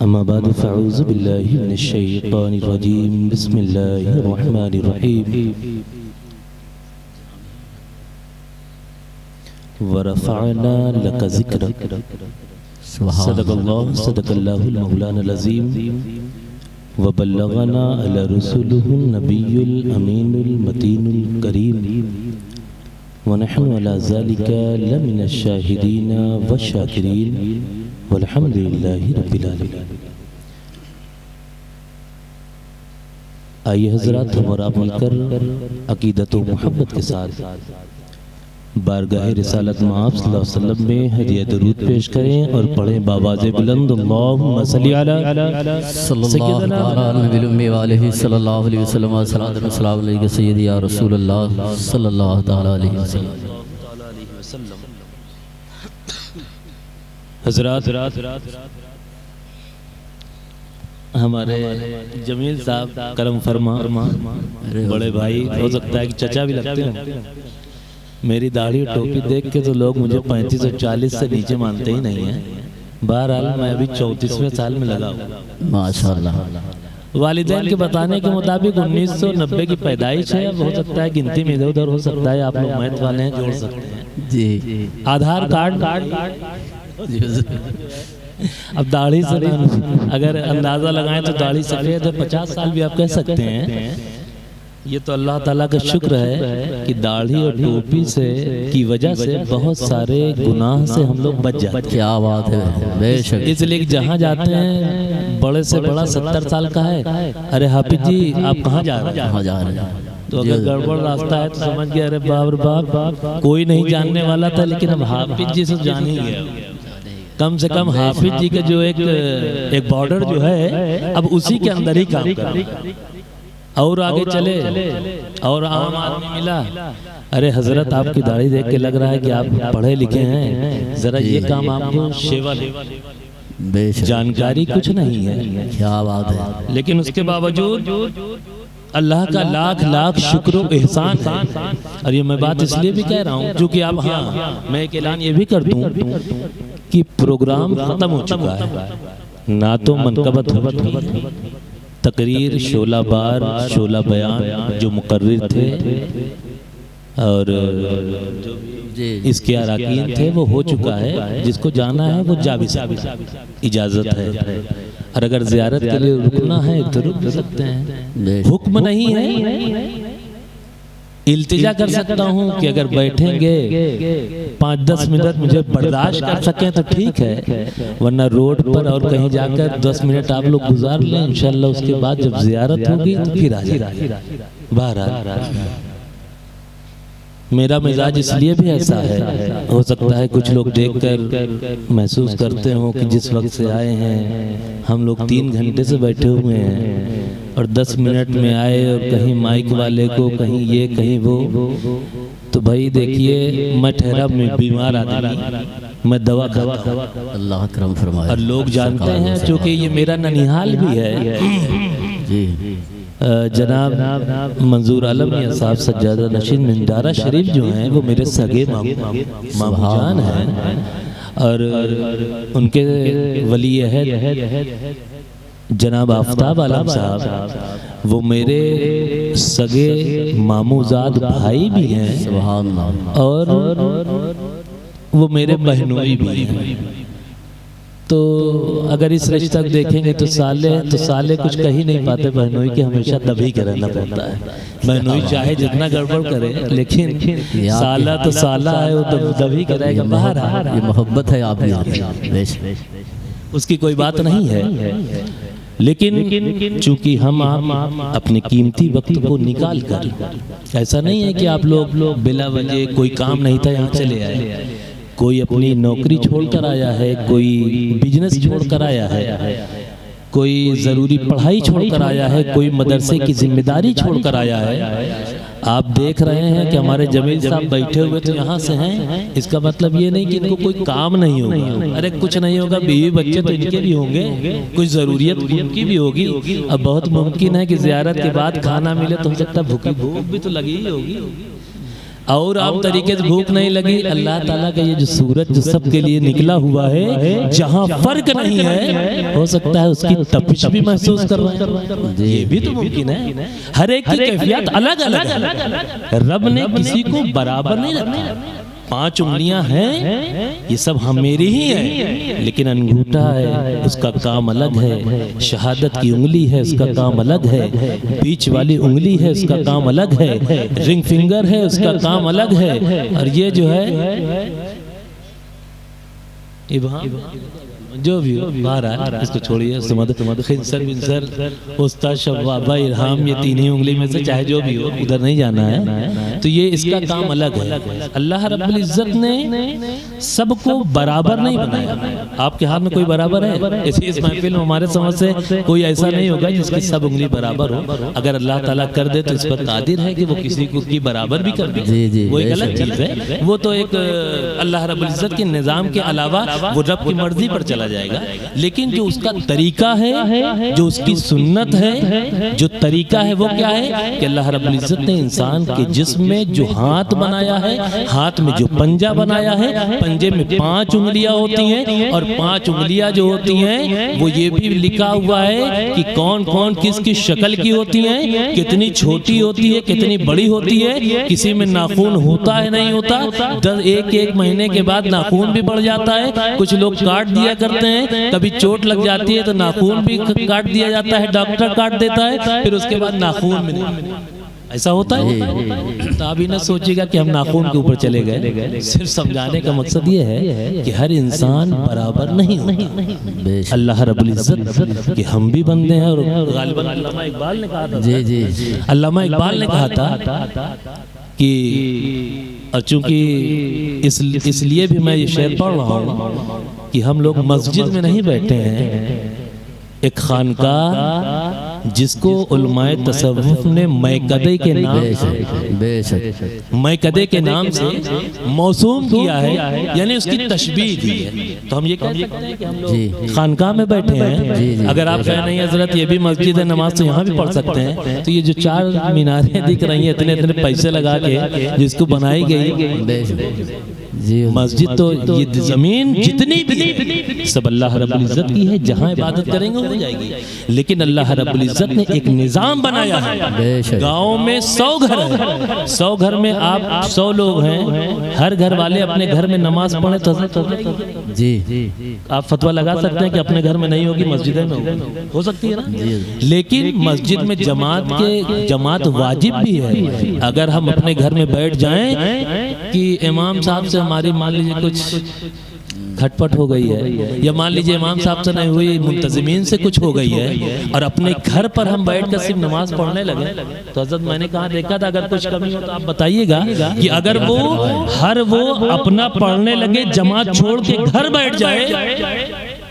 अम्मा बाद फ़अऊज़ु बिल्लाहि मिनश्शैतानिर्रजीम बिस्मिल्लाहिर्रहमानिर्रहीम वरफ़अना लका ज़िक्रक सदक़ल्लाहुल मौलानाल अज़ीम व बल्लगना अला रसूलिहिन नबियुल अमीनुल मतीनुल करीम व नहनु अला ज़ालिका लमिनश शाहिदीन व शाकिरीन वल्हम्दुलिल्लाहि रब्बिल आलमीन। आइए हज़रात, हम और आप मिलकर अक़ीदत व मोहब्बत के साथ बारगाह रिसालत मआब सल्लल्लाहु अलैहि वसल्लम में हदिया दरूद पेश करें और पढ़ें बावाज़े बुलंद अल्लाहुम्मा सल्ली अला सल्लल्लाहु अलैहि वसल्लम व सलातु व सलाम अलैका सय्यदी या रसूलल्लाह सल्लल्लाहु तआला अलैहि वसल्लम। हज़रात, हमारे जमील साहब करम फरमा, बड़े भाई, हो सकता है कि चचा भी लगते हैं। मेरी दाढ़ी और टोपी देख के तो लोग मुझे 35 और 40 से नीचे मानते ही नहीं हैं। बहरहाल मैं अभी 34वें साल में लगा हूँ माशाअल्लाह। वालिदैन के बताने के मुताबिक 1990 की पैदाइश है। अब हो सकता है गिनती में इधर उधर हो सकता है, आप लोग मैथ वाले हैं, जोड़ सकते हैं जी। आधार कार्ड अब दाढ़ी से अगर अंदाज़ा लगाएं तो दाढ़ी सफ़ेद है, 50 साल भी आप कह सकते हैं। ये तो अल्लाह ताला का शुक्र है कि दाढ़ी और टोपी से की वजह से बहुत सारे गुनाह से हम लोग बच जाते हैं। क्या बात है, बेशक। इसलिए जहाँ जाते हैं बड़े से बड़ा 70 साल का है, अरे हाफिज जी आप कहाँ जा रहे हैं? तो अगर गड़बड़ रास्ता है तो समझ गया अरे बाप रे बाप, कोई नहीं जानने वाला था, लेकिन अब हाफिज जी से जान ही गया। कम से कम हाफिज जी का जो एक बॉर्डर जो है अब उसी के अंदर ही काम कर रहा है। और आगे चले और आम आदमी मिला, अरे हजरत आपकी दाढ़ी देख के लग रहा है कि आप पढ़े लिखे हैं, जरा ये काम आपको सेवा जानकारी कुछ नहीं है। क्या बात है। लेकिन उसके बावजूद अल्लाह का लाख लाख शुक्र और एहसान है। और ये मैं बात इसलिए भी कह रहा हूँ क्योंकि अब मैं एक ऐलान ये भी कर दूं कि प्रोग्राम खत्म हो चुका है। ना तो मनकबत हो, तकरीर, शोला बार, शोला बयान जो मुकर्रिर थे और इसके अराकीन थे वो हो चुका है। जिसको जाना है वो जा भी सकता है, इजाज़त है। और अगर ज़ियारत के लिए रुकना है तो रुक सकते हैं, हुक्म नहीं है। इल्तिजा कर सकता हूँ कि अगर बैठेंगे 5-10 मिनट मुझे बर्दाश्त कर सकें तो ठीक है, वरना रोड पर और कहीं जाकर 10 मिनट आप लोग गुजार लें। इंशाल्लाह उसके बाद जब ज़ियारत होगी तो फिर आ जाएगी। बहरहाल मेरा मिजाज इसलिए भी ऐसा है, हो सकता है कुछ लोग देखकर महसूस करते हो कि जिस वक्त से आए हैं हम लोग 3 घंटे से बैठे हुए हैं और 10 मिनट में आए और कहीं माइक वाले को कहीं ये कहीं वो। तो भाई देखिए, मैं ठहरा बीमार आदमी, मैं दवा खाता हूं, अल्लाह करम फरमाए। और लोग जानते हैं क्योंकि ये मेरा ननिहाल भी है जी। जनाब मंजूर आलम या साहब सज्जादा नशीन मिंदारा शरीफ जो हैं वो मेरे सगे मामूजान हैं और उनके वली है जनाब आफ्ताब आलम साहब, वो मेरे सगे मामूजाद भाई भी हैं और वो मेरे बहनोई भी हैं। तो अगर इस रिश्ते तक देखेंगे तो साले कुछ कह ही नहीं पाते, बहनोई के हमेशा दबी के रहना पड़ता है। बहनोई चाहे जितना गड़बड़ करे लेकिन साला तो साला है, वो तो दबी करेगा। बाहर ये मोहब्बत है आप उसकी कोई बात नहीं है। लेकिन चूंकि हम अपने कीमती वक्त को निकाल कर, ऐसा नहीं है कि आप लोग बिला वजह कोई काम नहीं था यहाँ चले आए, कोई अपनी नौकरी छोड़कर आया है, कोई बिजनेस छोड़कर आया है, कोई ज़रूरी पढ़ाई छोड़कर आया है, कोई मदरसे की जिम्मेदारी छोड़कर आया है। आप देख रहे हैं कि हमारे जमील साहब बैठे हुए तो यहाँ से हैं, इसका मतलब ये नहीं कि इनको कोई काम नहीं होगा। अरे कुछ नहीं होगा, बीवी बच्चे तो इनके भी होंगे, कुछ ज़रूरियत उनकी भी होगी। अब बहुत मुमकिन है कि ज़ियारत के बाद खाना मिले तो हो सकता है भूख भी तो लगी ही होगी। और आम तरीके से भूख नहीं लगी, अल्लाह ताला का ये जो सूरज जो सबके लिए निकला हुआ है, जहाँ फर्क नहीं है, हो सकता है उसकी तपिश भी महसूस कर रहे हैं, ये भी तो मुमकिन है। हर एक की कैफियत अलग अलग है। रब ने किसी को बराबर नहीं रखा। 5 उंगलियां हैं, ये सब हम मेरी ही है, लेकिन अंगूठा है उसका काम अलग है, शहादत की उंगली है उसका काम अलग है, बीच वाली उंगली है उसका काम अलग है, रिंग फिंगर है उसका काम अलग है, और ये जो है जो भी हो बहरहाल इसको छोड़िए। खिंसर बिंसर उस्ताद शबाबा इरहाम, ये 3 ही उंगली में से चाहे जो भी हो, उधर नहीं जाना है। तो ये इसका काम अलग है। अल्लाह रब्बुल इज्जत ने सबको बराबर नहीं बनाया। आपके हाथ में कोई बराबर है? इस महफिल में हमारे समझ से कोई ऐसा नहीं होगा जिसकी सब उंगली बराबर हो। अगर अल्लाह ताला कर दे तो इस पर कादिर है कि वो किसी को की बराबर भी कर दे, वो एक अलग चीज है। वो तो एक अल्लाह रब्बुल इज्जत के निजाम के अलावा वो रब की मर्जी पर चला जाएगा। लेकिन जो उसका तरीका है, जो उसकी सुन्नत है, जो तरीका है, वो क्या है कि अल्लाह रब्बुल इज्जत ने इंसान के जिस्म में जो हाथ बनाया है, हाथ में जो पंजा बनाया है, पंजे में 5 उंगलियां होती हैं, और 5 उंगलियां जो होती हैं वो ये भी लिखा हुआ है कि कौन कौन किस किस शक्ल की होती हैं, कितनी छोटी होती है, कितनी बड़ी होती है, किसी में नाखून होता है नहीं होता, 1 महीने के बाद नाखून भी बढ़ जाता है, कुछ लोग काट दिया करते हैं, कभी चोट लग जाती है तो नाखून भी काट दिया जाता है, डॉक्टर काट देता है, फिर उसके बाद नाखून भी नहीं। ऐसा होता है। तो आप ही ना सोचिएगा कि हम नाखून के ऊपर चले गए। सिर्फ समझाने का मकसद ये है कि हर इंसान बराबर नहीं होता। अल्लाह रब्बुल इज्जत कि हम भी बंदे हैं, और गालिबन अल्लामा इकबाल ने कहा था, जी अल्लामा इकबाल ने कहा था कि चूंकि इसलिए भी मैं ये शेर पढ़ रहा हूँ कि हम लोग मस्जिद में नहीं बैठे हैं, एक खानका जिसको उलमाए तसव्वुफ ने मैकदे के नाम मैकदे के नाम से मौसूम किया है, यानी उसकी तशबीह दी है। तो हम ये कह सकते हैं कि हम लोग खानका में बैठे हैं। अगर आप कहें नहीं हजरत ये भी मस्जिद है, नमाज तो यहाँ भी पढ़ सकते हैं, तो ये जो 4 मीनारें दिख रही हैं इतने इतने पैसे लगा के जिसको बनाई गई मस्जिद, तो ये जमीन जितनी भी सब अल्लाह रब्बुल इज्जत की है, जहाँ इबादत करेंगे हो जाएगी। लेकिन अल्लाह रब्बुल इज्जत ने एक निजाम बनाया है। गांव में 100 घर है, 100 घर में आप 100 लोग हैं, हर घर वाले अपने घर में नमाज पढ़े तो जी आप फतवा लगा सकते हैं कि अपने घर में नहीं होगी, मस्जिद में हो सकती है ना। लेकिन मस्जिद में जमात वाजिब भी है। अगर हम अपने घर में बैठ जाएं कि इमाम साहब से हमारी मान लीजिए कुछ खटपट हो गई है, या मान लीजिए इमाम साहब से नहीं हुई, मुंतजिमीन से कुछ हो गई है, और अपने घर पर हम बैठकर सिर्फ नमाज पढ़ने लगे, तो हज़रत मैंने कहा देखा था, अगर कुछ कमी हो तो आप बताइएगा कि अगर वो अपना पढ़ने लगे, जमात छोड़ के घर बैठ जाए,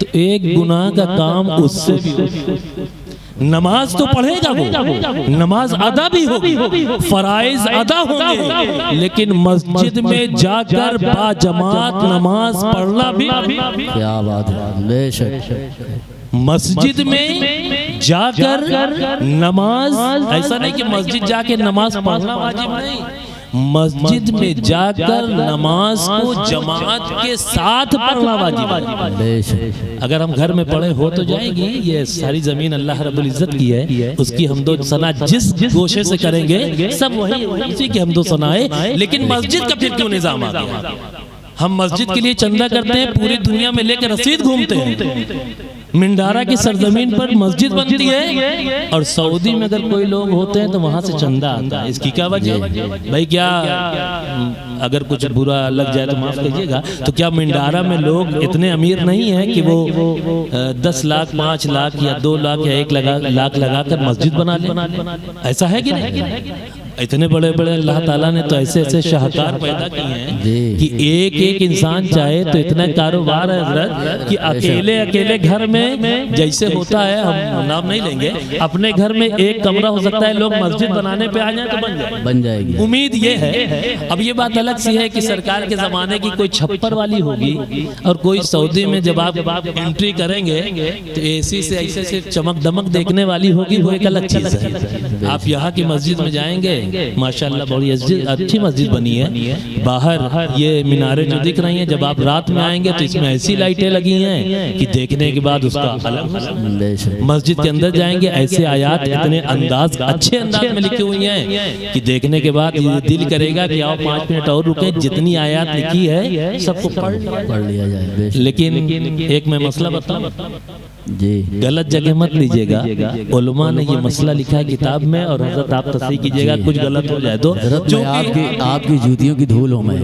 तो एक गुनाह का काम उससे भी। नमाज तो पढ़ेगा वो, नमाज अदा भी होगी, फराइज अदा होंगे, लेकिन मस्जिद में जाकर बाजमात नमाज पढ़ना भी क्या बात है। बेशक मस्जिद में जाकर नमाज, ऐसा नहीं कि मस्जिद जाके नमाज पढ़ना वाजिब नहीं, मस्जिद में जाकर नमाज को जमात के साथ पढ़ना वाजिब। अगर हम घर में पढ़े हो तो जाएगी। ये सारी जमीन अल्लाह रब्बुल इज्जत की है, उसकी हमदो सना जिस गोशे से करेंगे सब वही उसी की हमदो सनाए। लेकिन मस्जिद का फिर क्यों निजाम आ गया? हम मस्जिद के लिए चंदा करते हैं, पूरी दुनिया में लेकर रसीद घूमते हैं। मिंडारा की सरजमीन पर मस्जिद बनती है, और सऊदी में अगर कोई लोग होते हैं तो वहां से चंदा आता है। इसकी क्या वजह? भाई क्या अगर कुछ बुरा लग जाए तो माफ कीजिएगा, तो क्या मिंडारा में लोग इतने अमीर नहीं है कि वो 10 लाख 5 लाख या 2 लाख या 1 लाख लगाकर मस्जिद बना ले? ऐसा है कि नहीं? इतने बड़े बड़े अल्लाह ताला ने तो ऐसे ऐसे शाहकार पैदा किए हैं कि एक इंसान चाहे तो इतना कारोबार है हज़रत कि अकेले घर में जैसे होता है, हम नाम नहीं लेंगे, अपने घर में एक कमरा हो सकता है, लोग मस्जिद बनाने पे आ जाए तो बन जाएगी। उम्मीद ये है। अब ये बात अलग सी है कि सरकार के ज़माने की कोई छप्पर वाली होगी, और कोई सऊदी में जब आप एंट्री करेंगे तो AC से ऐसे चमक दमक देखने वाली होगी, वो एक अलग चीज़ है। आप यहाँ की मस्जिद में जाएंगे माशाल्लाह बड़ी अच्छी मस्जिद बनी है। बाहर ये मीनारें जो दिख रही हैं, जब आप रात में आएंगे तो इसमें ऐसी लाइटें लगी हैं कि देखने के बाद उसका अलग। मस्जिद के अंदर जाएंगे, ऐसे आयात इतने अंदाज अच्छे अंदाज में लिखी हुई हैं कि देखने के बाद ये दिल करेगा कि आओ 5 मिनट और रुके, जितनी आयात लिखी है सबको पढ़ लिया जाए। लेकिन एक मैं मसला बताऊं जी, गलत जगह मत लीजिएगा। उलमा ने ये मसला लिखा है किताब में, और हजरत आप तस्दीक कीजिएगा कुछ गलत हो जाए तो जो आपकी जूतियों की धूल हो मैं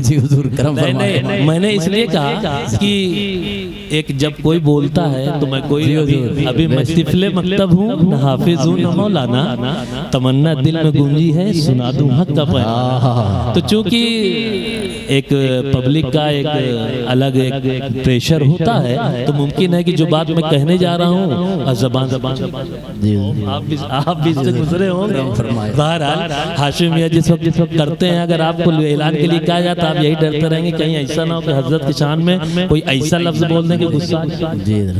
जी हुजूर करम फरमाएं। नहीं, मैंने इसलिए कहा कि एक जब कोई बोलता है तो मैं कोई अभी मैं तिफले मकतब हूँ, न हाफिज हूँ न मौलाना, तमन्ना दिल में गूंजी है सुना दूं हक का पैगाम। तो चूंकि एक पब्लिक का एक अलग एक प्रेशर होता है, तो मुमकिन है कि जो बात मैं कहने जा रहा हूँ ज़बान आप भी इससे गुजरे होंगे। बहरहाल हाशिम मियां जिस वक्त करते हैं, अगर आपको ऐलान के लिए कहा जाता आप यही डरते रहेंगे कहीं ऐसा ना हो कि हजरत की शान में कोई ऐसा लफ्ज बोल दें कि गुस्सा।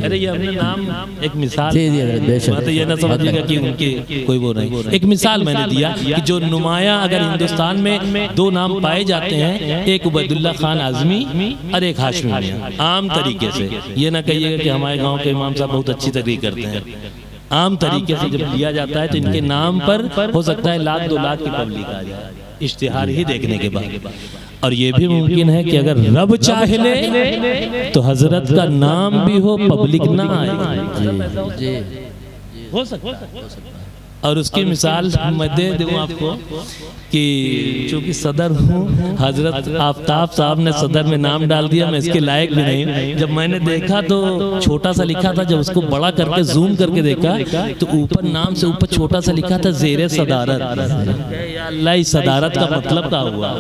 अरे ये अपने नाम एक मिसाल, तो ये ना समझिएगा कि उनके कोई वो नहीं। एक मिसाल मैंने दिया कि जो नुमाया अगर हिंदुस्तान में 2 नाम पाए जाते हैं, एक उबैदुल्लाह खान आज़मी और एक हाशिम मियां। आम तरीके से ये ना कहिएगा कि हमारे गांव के इमाम साहब बहुत अच्छी तकरीर करते हैं। आम तरीके से जब लिया जाता है तो इनके नाम पर हो सकता है 1-2 लाख की पब्लिक आ जाए इश्तिहार ही देखने के बाद। और ये भी मुमकिन है कि अगर रब चाहे ले तो हजरत का नाम भी हो, पब्लिक ना आए, हो सकता। और उसकी मिसाल मैं दे दूं आपको कि चूंकि सदर हूँ, हजरत आफ्ताब साहब ने सदर में नाम डाल दिया, मैं इसके लायक भी नहीं। जब मैंने देखा तो छोटा सा लिखा था, जब उसको बड़ा करके जूम करके देखा तो ऊपर नाम से ऊपर छोटा सा लिखा था ज़ेरे सदारत। अल्लाह इस सदारत का मतलब क्या हुआ?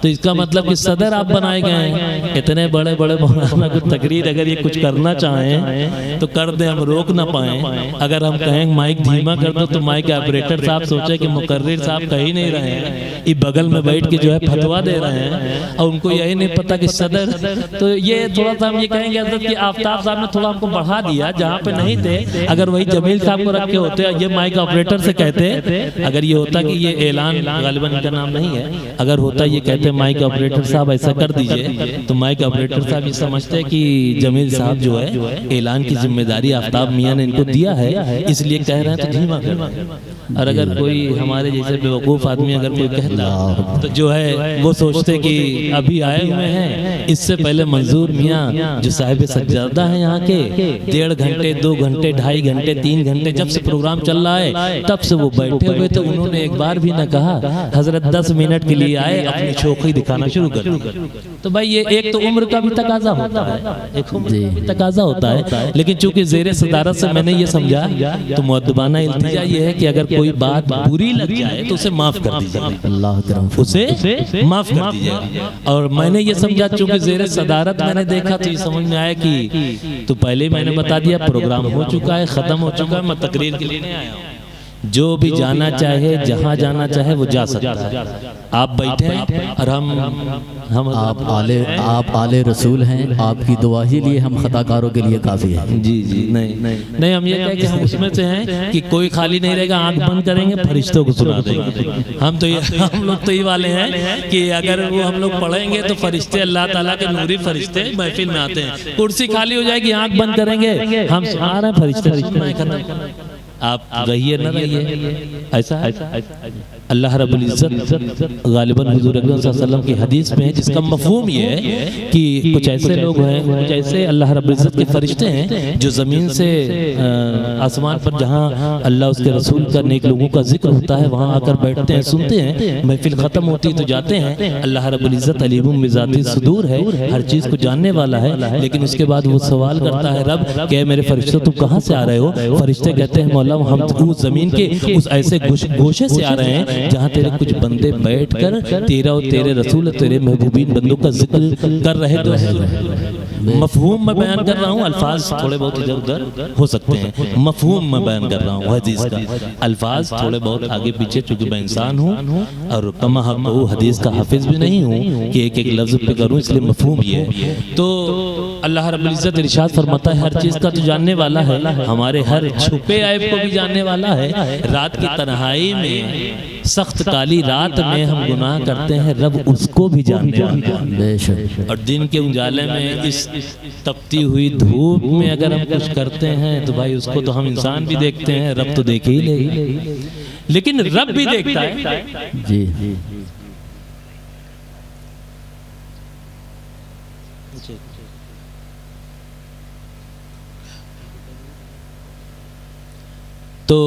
तो इसका मतलब कि सदर आप बनाए गए हैं। इतने बड़े बड़े मौलाना को तकरीर अगर ये कुछ करना चाहें तो कर दें, हम रोक ना पाएं। अगर हम कहें माइक धीमा कर दो तो माइक ऑपरेटर साहब सोचे कि मुकर्रिर साहब कह ही नहीं रहे हैं, ये बगल में बैठ के जो है फतवा दे रहे हैं और उनको यही नहीं पता कि सदर। तो ये थोड़ा सा हम ये कहेंगे हजरत कि आफ्ताब साहब ने थोड़ा हमको बढ़ा दिया जहाँ पे नहीं थे। अगर वही जमील साहब को रखे होते, ये माइक ऑपरेटर से कहते, अगर ये होता कि ये ऐलान गालिबन इनका नाम नहीं है, अगर होता ये कहते माइक ऑपरेटर साहब ऐसा कर दीजिए, तो माइक ऑपरेटर साहब ये समझते कि जमील साहब जो है ऐलान की जिम्मेदारी आफ्ताब मियाँ ने इनको दिया है, इसलिए कह रहे हैं तो धीमा कर। और अगर कोई हमारे जैसे बेवकूफ़ आदमी अगर कोई कहता तो जो है वो सोचते कि अभी आए हुए हैं, इससे पहले मंजूर मियाँ जो साहिब सज्जादा हैं यहाँ के 1.5 घंटे 2 घंटे 2.5 घंटे 3 घंटे जब से प्रोग्राम चल रहा है तब से वो बैठे हुए, तो उन्होंने एक बार भी ना कहा हजरत 10 मिनट के लिए आए अपनी छोकरी दिखाना शुरू कर दी। तो भाई ये एक तो उम्र का भी तकाजा होता है, एक उम्र का भी तकाजा होता है। लेकिन चूंकि ज़ेरे सदारत से मैंने ये समझा तो मुअद्दबाना इल्तिजा ये है कि अगर कोई बात बुरी लग जाए तो उसे माफ कर दीजिए, अल्लाह करम उसे माफ कर दीजिए। और मैंने ये समझा चूंकि ज़ेरे सदारत मैंने देखा तो ये समझ में आया कि तो पहले ही मैंने बता दिया प्रोग्राम हो चुका है, ख़त्म हो चुका है, मैं तकरीर के लिए नहीं आया हूँ। जो भी जाना चाहे जहाँ जाना चाहे वो जा सकता है। आप बैठे और हम आप आले रसूल हैं, आपकी दुआ ही लिए हम खताकारों के लिए काफ़ी है। जी जी नहीं हम ये कहें कि हम उसमें से हैं कि कोई खाली नहीं रहेगा, आंख बंद करेंगे फरिश्तों को सुना देंगे। हम लोग तो ये वाले हैं कि अगर वो हम लोग पढ़ेंगे तो फरिश्ते अल्लाह ताला के नूरी फरिश्ते महफिल में आते हैं। कुर्सी खाली हो जाएगी, आंख बंद करेंगे, हम सुना रहे हैं फरिश्ते। आप रहिए न रहिए, ऐसा अल्लाह रब्बुल इज़्ज़त गालिबन हुज़ूर अकरम सल्लल्लाहु अलैहि वसल्लम की हदीस में है, जिसका मफ़हूम ये है कि कुछ ऐसे लोग हैं, कुछ ऐसे अल्लाह रब्बुल इज़्ज़त के फरिश्ते हैं जो ज़मीन से आसमान पर जहाँ अल्लाह उसके रसूल का नेक लोगों का जिक्र होता है वहाँ आकर बैठते हैं, सुनते हैं, महफिल ख़त्म होती है तो जाते हैं। अल्लाह रब्बुल इज़्ज़त अलीमुम बिज़ाति सुदूर है, हर चीज़ को जानने वाला है। लेकिन उसके बाद वो सवाल करता है, रब क्या मेरे फरिश्तों तुम कहाँ से आ रहे हो? फरिश्ते कहते हैं मौला हम उस ज़मीन के उस ऐसे गोशे से आ रहे हैं जहाँ तेरे कुछ बंदे बैठकर तेरा और तेरे रसूल तेरे महबूबीन बंदों का जिक्र कर रहे तो मफहूम मैं बयान कर रहा हूँ, अल्फाज थोड़े बहुत इधर उधर हो सकते हैं, मफहूम मैं बयान कर रहा हूँ हदीस का। अल्फाज थोड़े बहुत आगे पीछे, चूंकि मैं इंसान हूँ और कमा हदीस का हाफिज भी नहीं हूँ कि एक एक लफ्ज़ पे करूँ, इसलिए मफहूम ये है। तो अल्लाह रब्बुल इज़्ज़त इरशाद फरमाता है हर चीज़ का तो जानने वाला है, हमारे हर छुपे ऐब को भी जानने वाला है। रात की तन्हाई में, सख्त काली रात में हम गुनाह करते हैं, रब उसको भी जानने वाला है। बेशक। और दिन के उजाले में, इस तपती हुई धूप में अगर हम कुछ करते हैं तो भाई उसको तो हम इंसान भी देखते हैं, रब तो देख ही लेगा, लेकिन रब भी देखता है जी। तो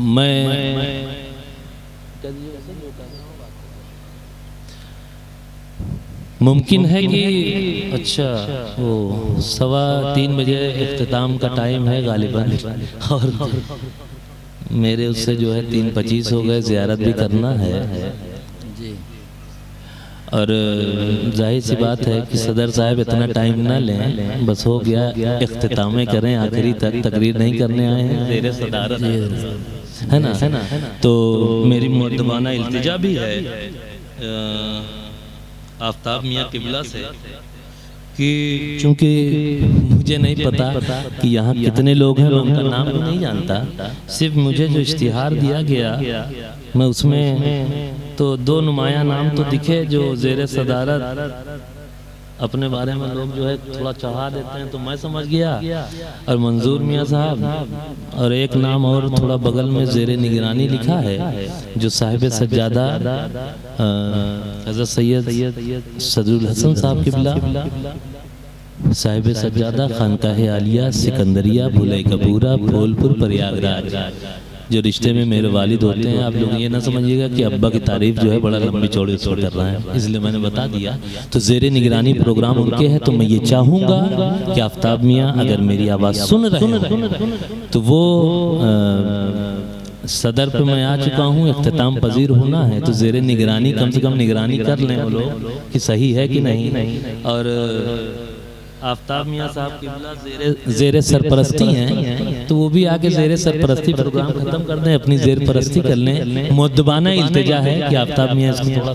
मैं मुमकिन है कि अच्छा वो 2:15 बजे इख्तिताम का टाइम है गालिबन, और मेरे उससे जो है 3:25 हो गए, ज़ियारत भी करना है जी। और जाहिर सी बात है कि सदर साहब इतना टाइम ना लें, बस हो गया इख्तितामें करें, आखिरी तक तकरीर नहीं करने आए हैं, ज़ेरे सदारत है ना। तो मेरी मुअद्दबाना इल्तिजा भी है आफ्ताब मियाँ किबला से कि चूँकि मुझे नहीं पता कि यहाँ कितने लोग हैं, मैं उनका नाम भी नहीं जानता, सिर्फ मुझे जो इश्तिहार दिया गया मैं उसमें तो 2 नुमाया नाम तो दिखे जो ज़ेरे सदारत अपने बारे में लोग जो है थोड़ा चढ़ा देते हैं, तो मैं समझ गया, और मंजूर मियाँ साहब और एक नाम और थोड़ा बगल में ज़ेरे निगरानी लिखा है जो साहिब सज्जादा हज़रत सैयद सदरुल हसन साहब किबला, साहिब सज्जादा खानकाह आलिया सिकंदरिया भुलई कपूरा फूलपुर प्रयागराज, जो रिश्ते में मेरे वालिद होते हैं। आप लोग ये ना समझिएगा कि अब्बा की तारीफ जो है बड़ा लंबी चौड़ी उसको कर रहा है, इसलिए मैंने बता दिया। तो ज़ेरे निगरानी प्रोग्राम उनके हैं, तो मैं ये चाहूँगा कि आफ्ताब मियाँ अगर मेरी आवाज़ सुन रहे हैं तो वो सदर पे मैं आ चुका हूँ, इख्तिताम पजीर होना है, तो ज़ेरे निगरानी कम से कम निगरानी कर लें वो लोग कि सही है कि नहीं। और आफ्ताब मियाँ साहब किबला ज़ेरे सरपरस्ती हैं, तो वो भी आके ज़ेरे सरपरस्ती प्रोग्राम ख़त्म कर दें, अपनी ज़ेर परस्ती कर लें। मुअद्दबाना इल्तिजा है कि आफ्ताब मियाँ इसको थोड़ा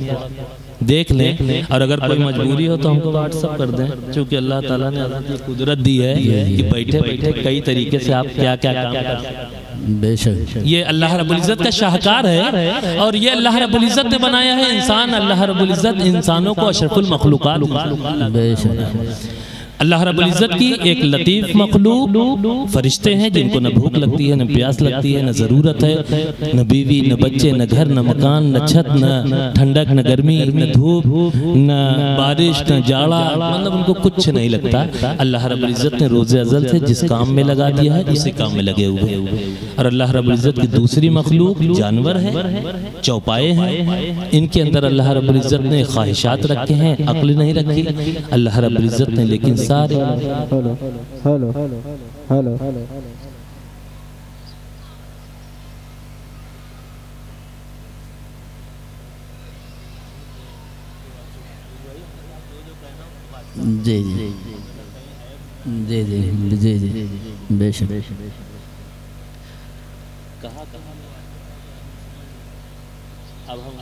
देख लें, और अगर कोई मजबूरी हो तो हमको व्हाट्सअप कर दें, क्योंकि अल्लाह ताला ने ये कुदरत दी है कि बैठे बैठे कई तरीके से आप क्या क्या काम कर सकते हैं। बेशक ये अल्लाह रब्बुल इज़्ज़त का शाहकार है, और ये अल्लाह रब्बुल इज़्ज़त ने बनाया है इंसान। अल्लाह रब्बुल इज़्ज़त इंसानों को अशरफुल मखलूकात, बेशक अल्लाह रब्बुल इज़्ज़त की एक लतीफ़ मखलूक फरिश्ते हैं जिनको न भूख लगती है, न प्यास लगती है, न ज़रूरत है, न बीवी, न बच्चे, न घर, न मकान, न छत, न ठंडक, न गर्मी, न धूप, न बारिश, न जाड़ा, मतलब उनको कुछ नहीं लगता। अल्लाह रब्बुल इज़्ज़त ने रोज़े अज़ल से जिस काम में लगा दिया है उसी काम में लगे हुए हैं। और अल्लाह रब्बुल इज़्ज़त की दूसरी मखलूक जानवर है, चौपाए हैं, इनके अंदर अल्लाह रब्बुल इज़्ज़त ने ख्वाहिशात रखे हैं, अक्ल नहीं रखी अल्लाह रब्बुल इज़्ज़त ने, लेकिन सारे हेलो जी जी जी जी जी जी बेशक अब हम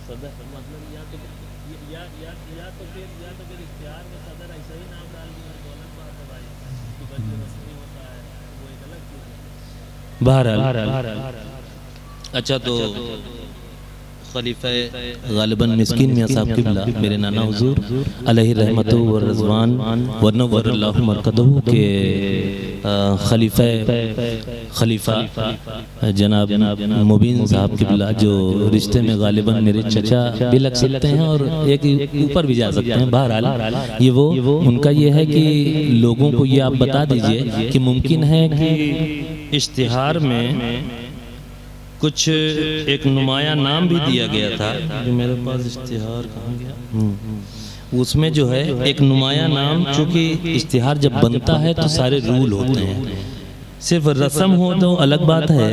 सदर मतलब या तो फिर इख्तियार में सदर ऐसा ही नाम डाल दिया, गलत बात है भाई, कि बच्चे रस्मी होता है वो एक अलग चीज़ है। बहरहाल अच्छा, तो खलीफा गालिबन मिस्किन मियाँ साहब किबला मेरे नाना हुजूर अलैहि रहमतु व रज़वान व नव्वरल्लाहु मरकदहू के खलीफा जनाब मुबीन साहब किबला, जो रिश्ते में गालिबन मेरे चचा भी लग सकते हैं और एक ऊपर भी जा सकते हैं। बहरहाल ये वो उनका ये है कि लोगों को ये आप बता दीजिए कि मुमकिन है कि इश्तिहार में कुछ एक नुमाया नाम भी दिया गया था, जो मेरे पास इश्तिहार कहाँ गया, उसमें जो है एक नुमाया नाम, चूँकि इश्तिहार जब बनता है तो सारे रूल होते हैं, सिर्फ रस्म हो तो अलग बात है,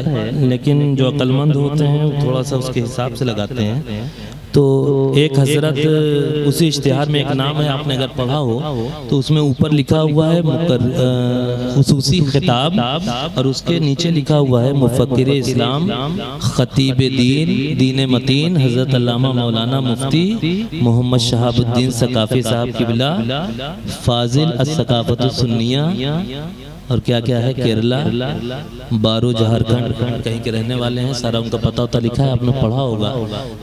लेकिन जो अक्लमंद होते हैं वो थोड़ा सा उसके हिसाब से लगाते हैं। तो एक हजरत उसी इश्तिहार में एक नाम है, आपने अगर पढ़ा हो तो उसमें ऊपर लिखा हुआ है खुसूसी खिताब और उसके नीचे लिखा हुआ है मुफक्किर इस्लाम खतीब दीन मतीन हज़रत अल्लामा मौलाना मुफ्ती मोहम्मद शहाबुद्दीन सकाफ़ी साहब किबला फाजिल अस-सकाफ़त सुन्निया और क्या क्या है केरला बारो झारखंड कहीं के रहने वाले हैं, सारा उनका पता होता लिखा है, आपने पढ़ा होगा।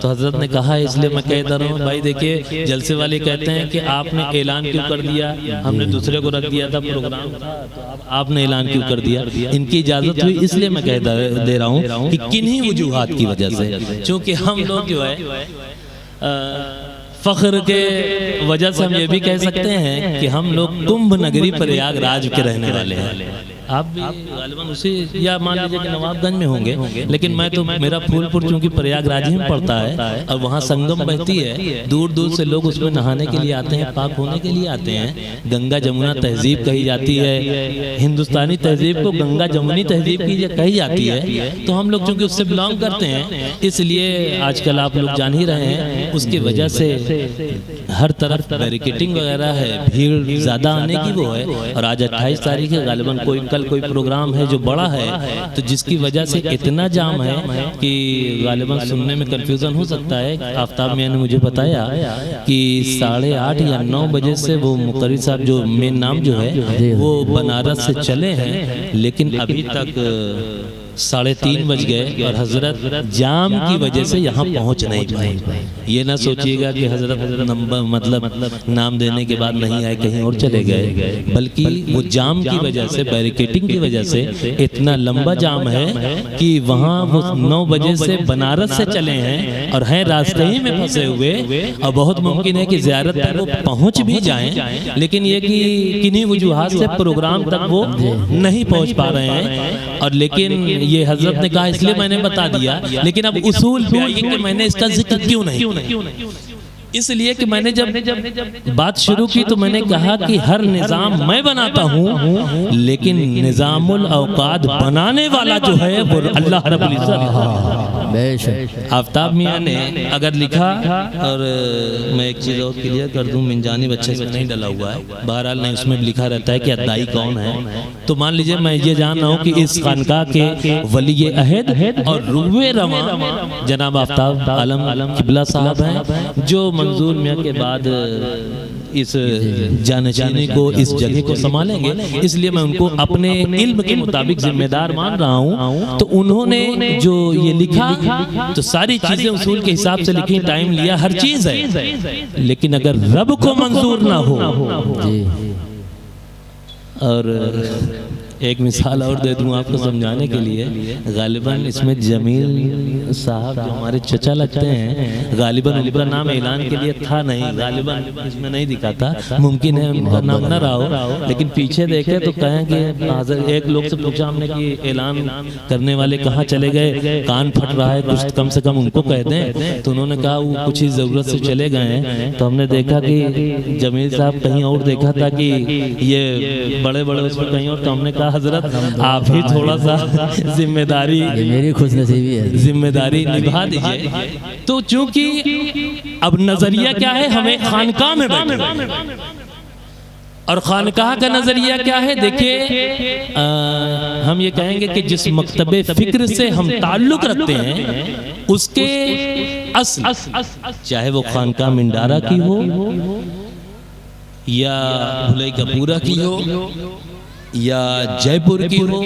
तो हजरत ने कहा है, इसलिए मैं कहता रहा हूँ भाई देखिए जलसे वाले कहते हैं कि आपने ऐलान क्यों कर दिया, हमने दूसरे को रख दिया था प्रोग्राम था तो आपने ऐलान क्यों कर दिया। इनकी इजाज़त हुई इसलिए मैं कह दे रहा हूँ कि किन्हीं वजूहात की वजह से, चूँकि हम लोग जो है फ़ख्र के वजह से हम ये भी कह सकते हैं कि हम लोग कुंभ नगरी प्रयागराज के रहने वाले हैं। आप भी गालिबन उसी या मान लीजिए कि नवाबगंज में होंगे, लेकिन मैं तो मेरा फूलपुर चूँकि प्रयागराज ही में पड़ता है और वहाँ संगम बहती है, दूर दूर से लोग उसमें नहाने के लिए आते हैं, पाक होने के लिए आते हैं। गंगा जमुना तहजीब कही जाती है, हिंदुस्तानी तहजीब को गंगा जमुनी तहजीब की कही जाती है। तो हम लोग चूँकि उससे बिलोंग करते हैं इसलिए आजकल आप लोग जान ही रहे हैं, उसकी वजह से हर तरफ बैरिकेटिंग वगैरह है, भीड़ ज़्यादा आने की वो है। और आज 28 तारीख है, गालिबन कोई प्रोग्राम है जो बड़ा है, तो जिसकी वजह से इतना जाम है कि गालिबन सुनने में कंफ्यूजन हो सकता है। आफ्ताब मियां ने मुझे बताया कि 8:30 या 9 बजे से वो मुकर्री साहब जो मेन नाम जो है वो बनारस से चले हैं, लेकिन अभी तक 3:30 बज गए और हजरत जाम की वजह से यहाँ पहुँच नहीं पाए। ये ना सोचिएगा कि हजरत नंबर मतलब नाम देने के बाद नहीं आए, कहीं और चले गए, बल्कि वो जाम की वजह से, बैरिकेटिंग की वजह से इतना लंबा जाम है कि वहाँ वो 9 बजे से बनारस से चले हैं और हैं रास्ते ही में फंसे हुए। और बहुत मुमकिन है कि ज़ियारत तक वो पहुँच भी जाएं, लेकिन ये कि किन्हीं वजूहात से प्रोग्राम तक वो नहीं पहुँच पा रहे हैं। और लेकिन ये हजरत ने कहा इसलिए मैंने बता दिया, लेकिन अब उसूल पे आइए कि मैंने इसका जिक्र क्यों नहीं। इसलिए कि मैंने जब बात शुरू की तो मैंने कहा कि हर निज़ाम मैं बनाता हूँ, लेकिन निज़ामुल औकात बनाने वाला जो है वो अल्लाह रब्बुल इज़्ज़त। आफ्ताब मियां ने अगर लिखा, और मैं एक चीज़ और क्लियर कर दूँ, मिंजानी बच्चे से नहीं डला हुआ है, बहरहाल नहीं उसमें लिखा रहता है कि अद्दाई कौन है। तो मान लीजिए मैं ये जान रहा हूँ कि इस खानका के वली अहद और रुवे रवा जनाब आफ्ताब आलम किबला साहब हैं, जो मंजूर मियां के बाद इस जानशीनी को, इस जगह को संभालेंगे। इसलिए मैं उनको अपने इल्म के मुताबिक जिम्मेदार मान रहा हूँ। तो उन्होंने जो ये लिखा तो सारी चीजें उसूल के हिसाब से लिखी, टाइम लिया, हर चीज है, लेकिन अगर रब को मंजूर ना हो। और एक मिसाल और दे दूं आपको समझाने के लिए, गालिबन इसमें जमील साहब जो हमारे चचा लगते हैं, गालिबन उनका नाम ऐलान के लिए था नहीं, गालिबन इसमें नहीं दिखा था, मुमकिन है उनका नाम न रहा हो, लेकिन पीछे देखे तो कहें कि एक लोग से पूछा हमने कि ऐलान करने वाले कहाँ चले गए, कान फट रहा है, कुछ कम से कम उनको कह दें। तो उन्होंने कहा वो कुछ ही ज़रूरत से चले गए हैं। तो हमने देखा कि जमील साहब कहीं और देखा था कि ये बड़े बड़े उसमें कहीं और, तो हमने कहा हजरत आप ही थोड़ा सा जिम्मेदारी, मेरी खुशनसीबी है, जिम्मेदारी निभा दीजिए। तो चूंकि अब नजरिया क्या है, हमें खानकाह में बैठे, और खानकाह का नजरिया क्या है, देखिए हम ये कहेंगे कि जिस मकतबे फिक्र से हम ताल्लुक रखते हैं उसके असल, चाहे वो खानकाह मिंडारा की हो या भुलई कपूरा की हो या जयपुर की हो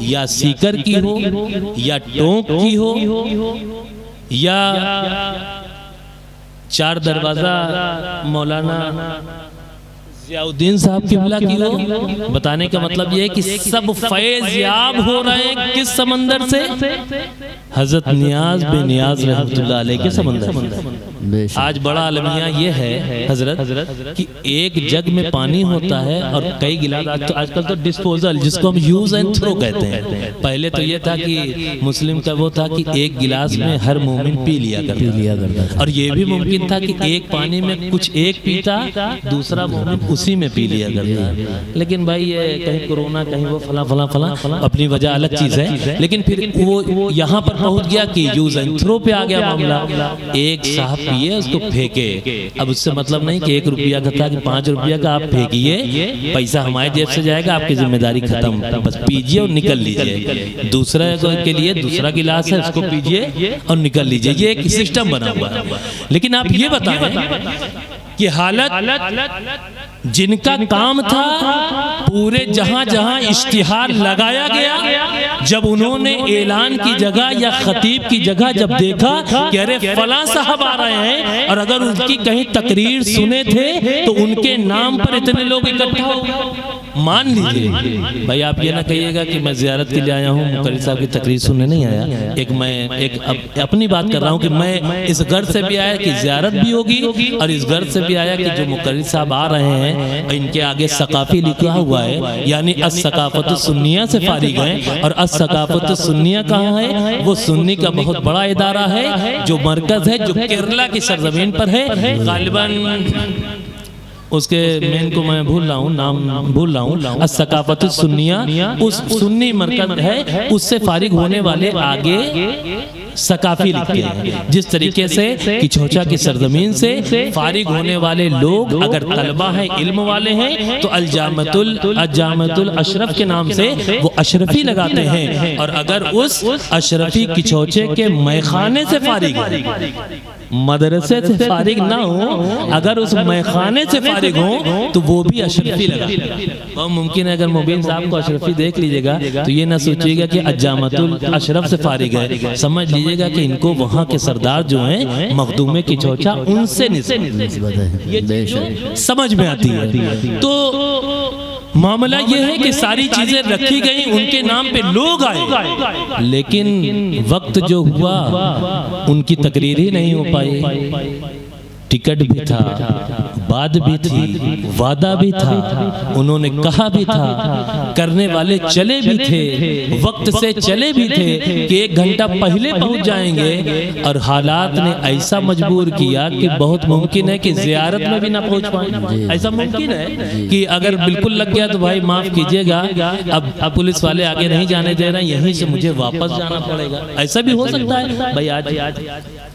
या सीकर की हो या टोंक की हो या चार दरवाजा मौलाना ज़ियाउद्दीन साहब किबला की हो। बताने का मतलब यह है कि सब फैज़ याब हो रहे हैं किस समंदर से, हजरत नियाज बिन नियाज रहमतुल्लाह अलैह के समंदर। आज बड़ा अलमिया ये है हजरत कि एक जग में पानी होता है और कई गिलास, आजकल तो डिस्पोजल जिसको हम यूज एंड थ्रो कहते हैं। पहले तो ये था कि मुस्लिम का वो था कि एक गिलास में हर मोमिन पी लिया करता, और ये भी मुमकिन था कि एक पानी में कुछ एक पीता, दूसरा मोमिन उसी में पी लिया करता है। लेकिन भाई ये कहीं कोरोना, कहीं वो फला फला फला, अपनी वजह अलग चीज़ है। लेकिन फिर वो यहाँ पर पहुँच गया कि यूज एंड थ्रो पे आ गया मामला। एक साहब पिए, उसको फेंके। अब उससे मतलब नहीं कि 1 रुपया का था कि 5 रुपया का आप फेंकिए, पैसा हमारे जेब से जाएगा, आपकी जिम्मेदारी खत्म, बस पीजिए और निकल लीजिए। दूसरा के लिए दूसरा गिलास है, उसको पीजिए और निकल लीजिए। ये एक सिस्टम बना हुआ है। लेकिन आप ये बताएं कि हालत जिनका काम था पूरे जहां जहां इश्तिहार लगाया गया, जब उन्होंने ऐलान की जगह या खतीब की जगह जब देखा कि अरे फला साहब आ रहे हैं, और अगर उनकी कहीं तकरीर सुने थे तो उनके नाम पर इतने लोग इकट्ठा हो गए। मान लीजिए भाई, आप ये ना कहिएगा कि मैं ज़ियारत के लिए आया हूँ, मुकर्री साहब की तकरीर सुनने नहीं आया। मैं अपनी बात कर रहा हूँ कि मैं इस गर्ज से भी आया कि ज़ियारत भी होगी, और इस गर्ज से भी आया कि जो मुकर्री साहब आ रहे हैं इनके आगे सकाफ़ी लिखा हुआ है, यानी अस-सकाफ़त सुन्निया से फारिग हैं। और अस-सकाफ़त सुन्निया कहाँ है? वो सुन्नी का बहुत बड़ा इदारा है, जो मरकज़ है, जो केरला की सरजमीन पर है। गालिबन उसके मेन को मैं भूल रहा हूँ, नाम भूल रहा हूँ। अस-सकाफ़त सुन्निया उस सुन्नी मरकज़ है, उससे फारिग होने वाले आगे सकाफ़ी लिखते हैं। जिस तरीके से किछोचा की सरजमीन से फारिग होने वाले लोग अगर तलबा हैं, इल्म वाले हैं, तो अल-जामतुल अशरफ के नाम से वो अशरफी लगाते हैं। और अगर उस अशरफी किछोचे के मैखाने से फारिग है, मदरसे से फारिग ना हो, अगर उस मैखाने से फारिग हो तो वो भी अशरफी लगा। और मुमकिन है अगर मुबीन साहब को अशरफी देख लीजिएगा तो ये ना सोचिएगा कि अज्जामतुल अशरफ से फारिग है, समझ लीजिएगा कि इनको वहाँ के सरदार जो हैं मखदूमे की चौचा, उनसे निस्बत है। ये समझ में आती है। तो मामला ये है कि सारी चीजें रखी गई, उनके नाम पे लोग आए, लेकिन वक्त जो हुआ उनकी तकरीर ही नहीं हो पाई। टिकट भी था, बात भी थी, वादा भी था, उन्होंने कहा भी था, करने वाले चले भी थे, वक्त से चले भी थे कि 1 घंटा पहले पहुंच जाएंगे। और हालात ने ऐसा मजबूर किया कि बहुत मुमकिन है कि ज़ियारत में भी ना पहुंच पाए। ऐसा मुमकिन है कि अगर बिल्कुल लग गया तो भाई माफ़ कीजिएगा, अब पुलिस वाले आगे नहीं जाने दे रहे हैं, यहीं से मुझे वापस जाना पड़ेगा। ऐसा भी हो सकता है भाई। आज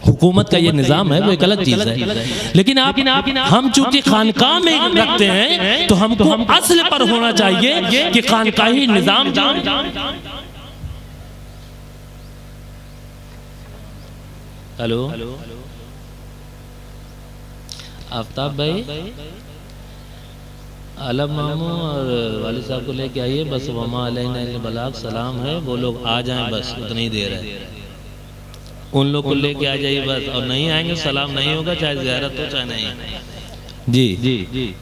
हुकूमत का ये निज़ाम है, वो एक अलग चीज़ है। लेकिन हम चूंकि खानकाह में रखते हैं तो हमको असल पर होना चाहिए कि खानकाही निज़ाम। हेलो आफ्ताब भाई, आलम मामू और वाली साहब को लेके आइए, बस वमा अलैना इल्ला बलाग सलाम है, वो लोग आ जाएं, बस उतनी देर है। उन लोग को लेके आ जाइए बस, और नहीं आएंगे सलाम नहीं होगा, चाहे ज़ियारत हो चाहे नहीं। जी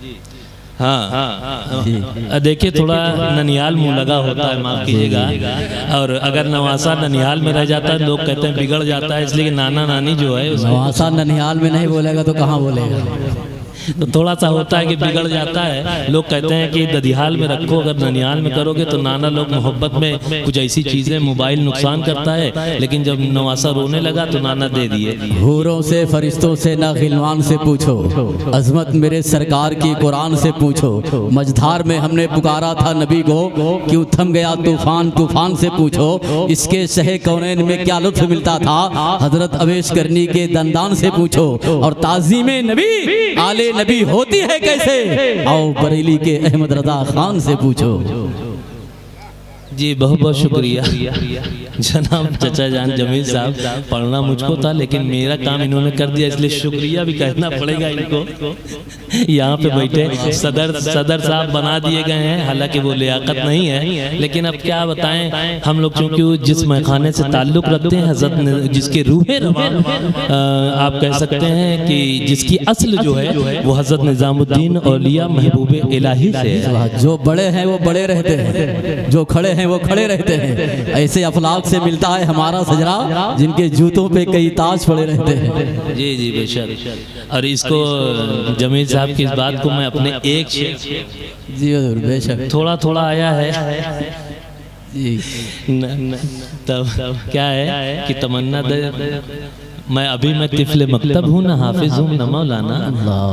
हाँ, देखिए थोड़ा ननिहाल मुँह लगा होता है, माफ़ कीजिएगा। और अगर नवासा ननिहाल में रह जाता है लोग कहते हैं बिगड़ जाता है, इसलिए नाना नानी जो है नवासा ननिहाल में नहीं बोलेगा तो कहाँ बोलेगा। तो थोड़ा सा होता है कि बिगड़ जाता है। लोग कहते हैं कि ददिहाल में रखो, अगर ननिहाल में करोगे तो नाना लोग मोहब्बत में कुछ ऐसी चीज़ें, मोबाइल नुकसान करता है, लेकिन जब नवासा रोने लगा तो नाना दे दिए। हूरों से फरिश्तों से ना गिलमान से पूछो, अजमत मेरे सरकार की कुरान से पूछो, मझधार में हमने पुकारा था नबी को, क्यों थम गया तूफान से पूछो, इसके शहे कौनैन में क्या लुत्फ मिलता था, हजरत अवेश करनी के दंदान से पूछो। और ताज़ीम नबी आले नबी होती है कैसे, आओ बरेली के अहमद रजा खान से पूछो। जी बहुत बहुत शुक्रिया जनाब चचा जान जमील साहब। पढ़ना मुझको था लेकिन मेरा काम इन्होंने कर दिया, इसलिए शुक्रिया भी कहना पड़ेगा इनको। यहाँ पे बैठे सदर साहब बना दिए गए हैं, हालांकि वो लियाकत नहीं है, लेकिन अब क्या बताएं, हम लोग चूँकि जिस मैखाने से ताल्लुक़ रखते हैं, हज़रत जिसके रूहे रवां आप कह सकते हैं कि जिसकी असल जो है वो हज़रत निज़ामुद्दीन औलिया महबूब इलाही से है। जो बड़े हैं वो बड़े रहते हैं, जो खड़े हैं वो खड़े रहते हैं। ऐसे अफलाक से मिलता है हमारा सजरा, जिनके जूतों पे कई ताज पड़े रहते हैं। जी जी बेशक। और इसको जमील साहब की इस बात को मैं अपने एक जी बेशक थोड़ा थोड़ा आया है जी तब क्या है कि तमन्ना मैं तिफले मकतब हूँ ना हाफिज हूँ ना मौलाना,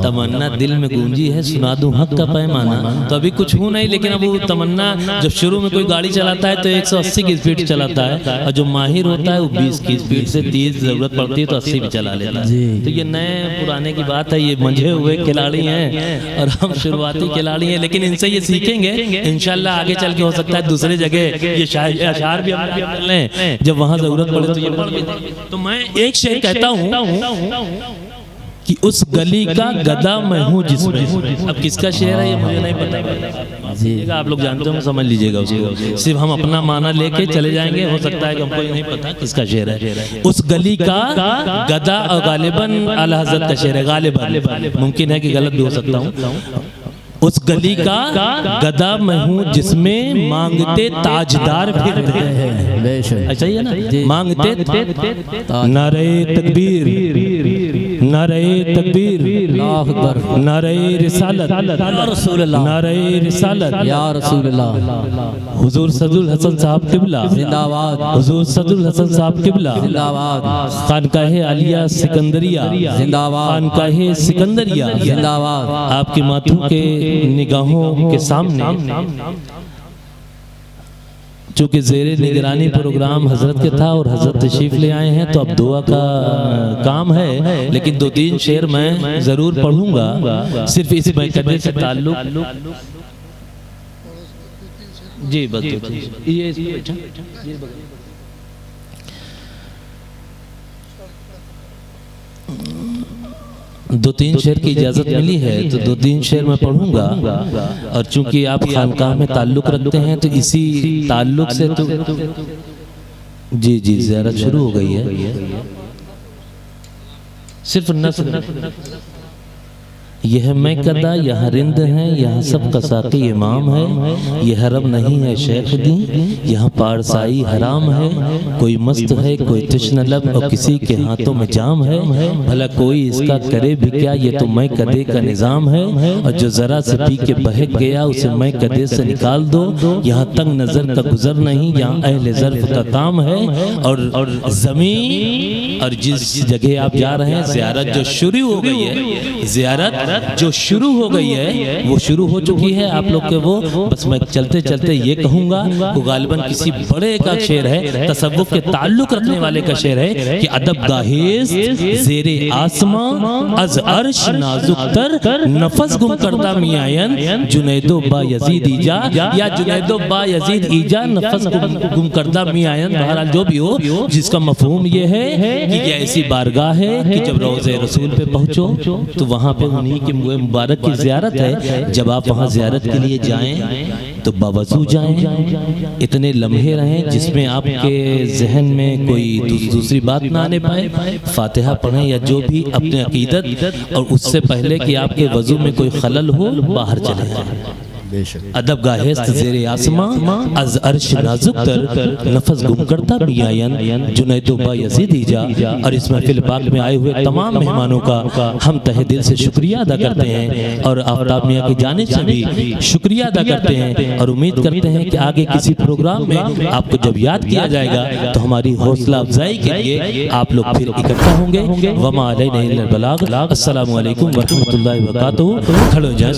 तमन्ना दिल में गूंजी है सुना दूँ हक का पैमाना। तो अभी कुछ हूँ नहीं, लेकिन अब वो तमन्ना, जब शुरू में कोई गाड़ी चलाता है तो 180 की स्पीड चलाता है, और जो माहिर होता है वो 20 की स्पीड से 30 जरूरत पड़ती है तो 80 भी चला लेता है। तो ये नए पुराने की बात है, ये मंझे हुए खिलाड़ी हैं और हम शुरुआती खिलाड़ी हैं, लेकिन इनसे ये सीखेंगे इंशाल्लाह। आगे चल के हो सकता है दूसरी जगह ये अशार भी हम पढ़ लें, जब वहाँ जरूरत पड़े तो ये पढ़ लें। तो मैं एक शेर कहता हूँ कि उस गली का गदा मैं हूँ जिसमें। अब किसका शेर है ये मुझे नहीं पता जी, आप लोग जानते हो, समझ लीजिएगा उसको। सिर्फ हम अपना माना लेके चले जाएंगे, हो सकता है कि हमको ये नहीं पता किसका शेर है। उस गली का गदा, और गालिबन आला हज़रत का शेर है, गालिबन, मुमकिन है कि गलत भी हो सकता हूँ। उस गली का गदा मैं हूँ जिसमें मांगते ताजदार फिरते हैं। अच्छा ही है ना, मांगते नारे तकबीर, नारे तकबीर, नारे रिसालत, नारे रिसालत, या रसूल अल्लाह। हुजूर सदुल हसन साहब किबला जिंदाबाद, हुजूर सदुल हसन साहब किबला जिंदाबाद, खानकाहे आलिया सिकंदरिया जिंदाबाद, खानकाहे सिकंदरिया जिंदाबाद। आपकी माथों के निगाहों के सामने, चूँकि ज़ेरे निगरानी प्रोग्राम हजरत के था और हजरत तशरीफ ले आए हैं, तो अब दुआ का काम है, लेकिन 2-3 शेर मैं ज़रूर पढ़ूंगा, सिर्फ इस बैकदे से ताल्लुक। जी बस ये 2-3 शेर की इजाज़त मिली है तो 2-3 शेर मैं पढ़ूंगा। और चूंकि आप खानकाह में ताल्लुक़ रखते हैं तो इसी ताल्लुक़ से तो जी ज़ियारत शुरू हो गई है। सिर्फ नस्ल यह मैं कदा, यह रिंद है, यहाँ सब कसाकी इमाम है, यह हरम नहीं है शेख दी, यहाँ पारसाई हराम है, कोई मस्त है कोई तश्न लब और किसी के हाथों में जाम है, भला कोई इसका करे भी क्या, ये तो मैं कदे का निज़ाम है, और जो ज़रा से पी के बहक गया उसे मैं कदे से निकाल दो, यहाँ तंग नज़र का गुजर नहीं, यहाँ अहले ज़र्फ़ का काम है। और ज़मीन और जिस जगह आप जा रहे हैं, ज़ियारत जो शुरू हो गई है, ज़ियारत जो शुरू हो गई है वो शुरू हो चुकी है आप लोग के वो। बस मैं चलते चलते ये कहूँगा, वो गालिबन किसी बड़े का शेर है, तसव्वुफ के ताल्लुक रखने वाले का शेर है कि अदब गाहेज ज़ेरे आसमां अज अर्श नाजुक तर, नफस गुम करदा मियायन जुनैदो बा यजीद ईजा, या जुनैदो बा यजीद ईजा नफस गुम करदा मियायन। बहरहाल जो भी हो, जिसका मफहूम ये है कि ये ऐसी बारगाह है कि जब रोज़े रसूल पे पहुँचो तो वहाँ पे उन्हीं की मुबारक की ज़ियारत है। जब आप वहाँ ज़ियारत के लिए जाएं तो बावजूद जाएं, इतने लम्हे रहें जिसमें आपके जहन में कोई दूसरी बात ना आने पाए, फातिहा पढ़ें या जो भी अपने अकीदत, और उससे पहले कि आपके वज़ू में कोई खलल हो बाहर चले जाएं। अदब गाहेस्त ज़ेरे आसमां अज अर्श नाजुक तर, नफस गुम करता मियायन जुनैदो बा यजीद ईजा। और इस महफिल पाक में आए हुए तमाम मेहमानों का हम तहे दिल से शुक्रिया अदा करते हैं, और आफ्ताब मियां की जानिब से भी शुक्रिया अदा करते हैं, और उम्मीद करते हैं कि आगे किसी प्रोग्राम में आपको जब याद किया जाएगा तो हमारी हौसला अफजाई के लिए आप लोग फिर इकट्ठा होंगे। वमा अलैना इल्लल बलाग। अस्सलामु अलैकुम व रहमतुल्लाहि व बरकातहू। खड़े हो जाएं।